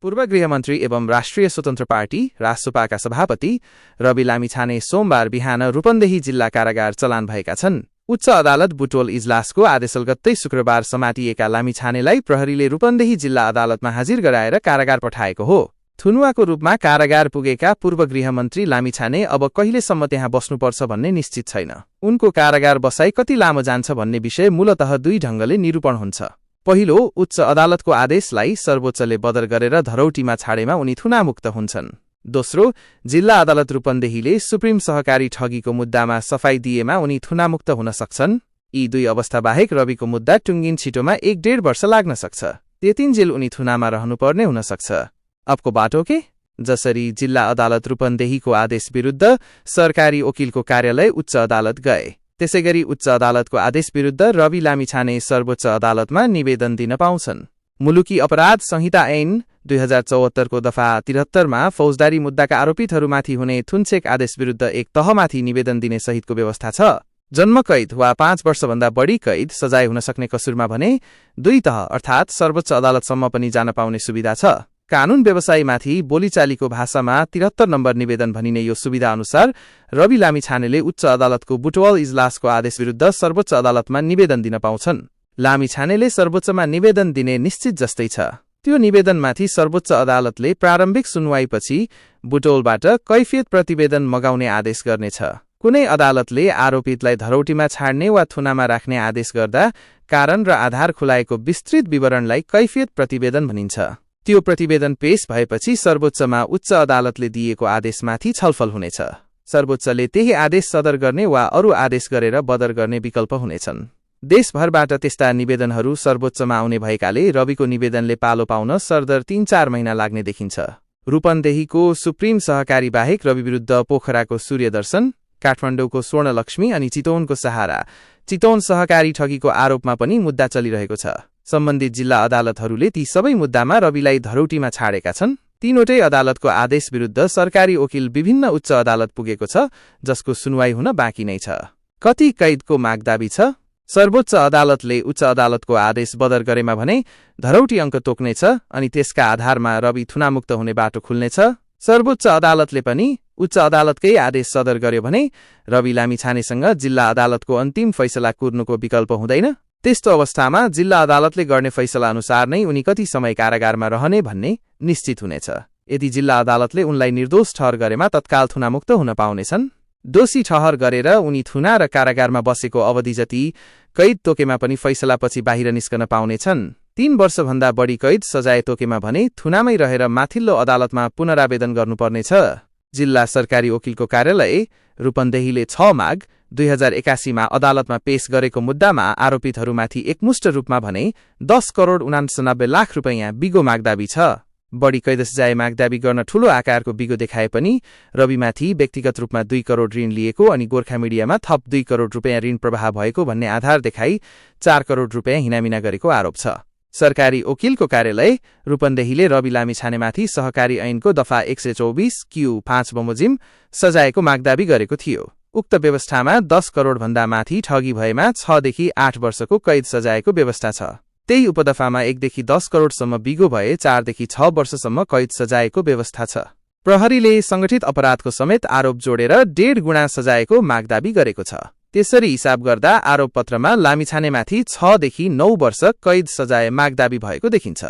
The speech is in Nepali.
पूर्व गृहमन्त्री एवं राष्ट्रिय स्वतन्त्र पार्टी रासोपाका सभापति रवि लामिछाने सोमबार बिहान रूपन्देही जिल्ला कारागार चलान भएका छन्। उच्च अदालत बुटवल इजलासको आदेशलगत्तै शुक्रबार समातिएका लामिछानेलाई प्रहरीले रूपन्देही जिल्ला अदालतमा हाजिर गराएर कारागार पठाएको हो। थुनुवाको रूपमा कारागार पुगेका पूर्व गृहमन्त्री लामिछाने अब कहिलेसम्म त्यहाँ बस्नुपर्छ भन्ने निश्चित छैन। उनको कारागार बसाई कति लामो जान्छ भन्ने विषय मूलतः दुई ढंगले निरूपण हुन्छ। पहिलो, उच्च अदालतको आदेशलाई सर्वोच्चले बदर गरेर धरौटीमा छाडेमा उनी थुनामुक्त हुन्छन्। दोस्रो, जिल्ला अदालत रूपन्देहीले सुप्रिम सहकारी ठगीको मुद्दामा सफाई दिएमा उनी थुनामुक्त हुन सक्छन्। यी दुई अवस्था बाहेक रविको मुद्दा टुङ्गिन छिटोमा 1-1.5 वर्ष लाग्न सक्छ। त्यतिन्जेल उनी थुनामा रहनुपर्ने हुन सक्छ। अबको बाटो के? जसरी जिल्ला अदालत रूपन्देहीको आदेश विरुद्ध सरकारी वकिलको कार्यालय उच्च अदालत गए, त्यसैगरी उच्च अदालतको आदेश विरुद्ध रवि लामिछाने सर्वोच्च अदालतमा निवेदन दिन पाउँछन्। मुलुकी अपराध संहिता ऐन 2074 को दफा 73 मा फौजदारी मुद्दाका आरोपितहरूमाथि हुने थुनचेक आदेश विरुद्ध एक तहमाथि निवेदन दिने सहितको व्यवस्था छ। जन्म कैद वा 5 वर्षभन्दा बढी कैद सजाय हुन सक्ने कसुरमा भने 2 तह अर्थात् सर्वोच्च अदालतसम्म पनि जान पाउने सुविधा छ। कानून व्यवसायीमाथि बोलीचालीको भाषामा 73 नम्बर निवेदन भनिने यो सुविधा अनुसार रवि लामिछानेले उच्च अदालतको बुटवल इजलासको आदेश विरुद्ध सर्वोच्च अदालतमा निवेदन दिन पाउँछन्। लामिछानेले सर्वोच्चमा निवेदन दिने निश्चित जस्तै छ। त्यो निवेदनमाथि सर्वोच्च अदालतले प्रारम्भिक सुनवाईपछि बुटवलबाट कैफियत प्रतिवेदन मगाउने आदेश गर्नेछ। कुनै अदालतले आरोपितलाई धरौटीमा छाड्ने वा थुनामा राख्ने आदेश गर्दा कारण र आधार खुलाएको विस्तृत विवरणलाई कैफियत प्रतिवेदन भनिन्छ। त्यो प्रतिवेदन पेश भएपछि सर्वोच्चमा उच्च अदालतले दिएको आदेशमाथि छलफल हुनेछ। सर्वोच्चले त्यही आदेश सदर गर्ने वा अरू आदेश गरेर बदर गर्ने विकल्प हुनेछन्। देशभरबाट त्यस्ता निवेदनहरू सर्वोच्चमा आउने भएकाले रविको निवेदनले पालो पाउन सरदर 3-4 महिना लाग्ने देखिन्छ। रूपन्देहीको सुप्रिम सहकारी बाहेक रवि विरुद्ध पोखराको सूर्यदर्शन, काठमाडौँको स्वर्णलक्ष्मी अनि चितवनको सहारा, चितवन सहकारी ठगीको आरोपमा पनि मुद्दा चलिरहेको छ। सम्बन्धित जिल्ला अदालतहरूले ती सबै मुद्दामा रविलाई धरौटीमा छाडेका छन्। तीनवटै अदालतको आदेश विरुद्ध सरकारी वकिल विभिन्न उच्च अदालत पुगेको छ, जसको सुनवाई हुन बाँकी नै छ। कति कैदको माग दाबी छ? सर्वोच्च अदालतले उच्च अदालतको आदेश बदर गरेमा भने धरौटी अङ्क तोक्नेछ अनि त्यसका आधारमा रवि थुनामुक्त हुने बाटो खुल्नेछ। सर्वोच्च अदालतले पनि उच्च अदालतकै आदेश सदर गर्यो भने रवि लामिछानेसँग जिल्ला अदालतको अन्तिम फैसला कुर्नुको विकल्प हुँदैन। त्यस्तो अवस्थामा जिल्ला अदालतले गर्ने फैसला अनुसार नै उनी कति समय कारागारमा रहने भन्ने निश्चित हुनेछ। यदि जिल्ला अदालतले उनलाई निर्दोष ठहर गरेमा तत्काल थुनामुक्त हुन पाउनेछन्। दोषी ठहर गरेर उनी थुना र कारागारमा बसेको अवधि जति कैद तोकेमा पनि फैसलापछि बाहिर निस्कन पाउनेछन्। 3 वर्षभन्दा बढी कैद सजाय तोकेमा भने थुनामै रहेर माथिल्लो अदालतमा पुनरावेदन गर्नुपर्नेछ। जिल्ला सरकारी वकिलको कार्यालय रूपन्देहीले 6 माघ 2081 मा अदालतमा पेश गरेको मुद्दामा आरोपितहरूमाथि एकमुष्ट रूपमा भने 10 करोड 89 लाख रुपैयाँ बिगो मागदाबी छ। बढी कैद सजाय मागदाबी गर्न ठूलो आकारको बिगो देखाए पनि रविमाथि व्यक्तिगत रूपमा 2 करोड ऋण लिएको अनि गोर्खा मिडियामा थप 2 करोड रुपैयाँ ऋण प्रवाह भएको भन्ने आधार देखाई 4 करोड रुपैयाँ हिनामिना गरेको आरोप छ। सरकारी वकिलको कार्यालय रूपन्देहीले रवि लामिछानेमाथि सहकारी ऐनको दफा 124 Q5 बमोजिम सजायको मागदाबी गरेको थियो। उक्त व्यवस्थामा 10 करोड भन्दा माथि ठगी भएमा 6 देखि 8 वर्षको कैद सजायको व्यवस्था छ। त्यही उपदफामा 1 देखि 10 करोडसम्म बिगो भए 4 देखि 6 वर्षसम्म कैद सजायको व्यवस्था छ। प्रहरीले संगठित अपराधको समेत आरोप जोडेर 1.5 गुणा सजायको मागदाबी गरेको छ। त्यसरी हिसाब गर्दा आरोप पत्रमा लामिछानेमाथि 6 देखि 9 वर्ष कैद सजाय मागदाबी भएको देखिन्छ।